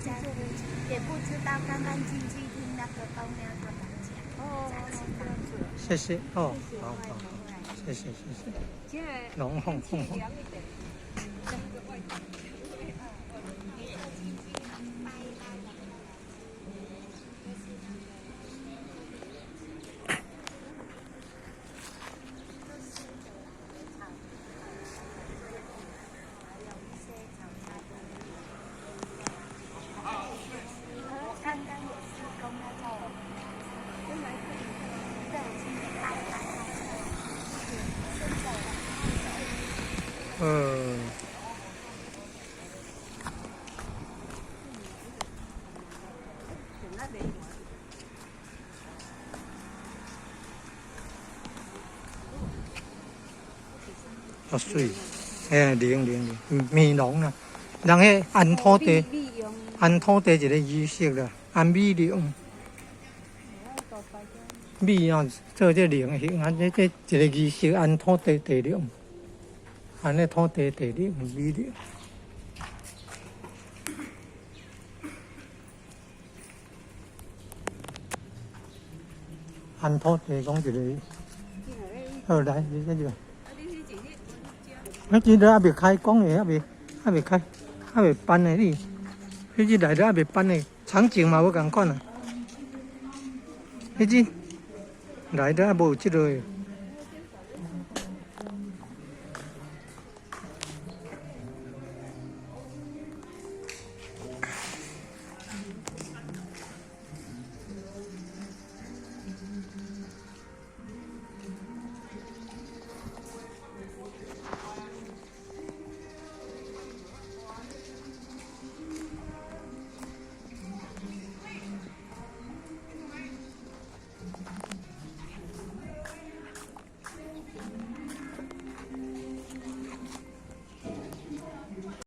也不知道刚刚进去听那个公庙他们讲。哦，谢谢哦，好好，谢谢谢谢。龙凤凤凤。好水，灵，美容啊，人迄安土地一个仪式啦，安美容。米啊，做这灵形啊，这一个仪式安土地地灵，安尼土地地灵美灵。安土地讲一个，好来，你这个。那今日还未开讲的，还未开，还未办的你，迄只来了还未办的，场景嘛无共款啊，迄只来了还无这个。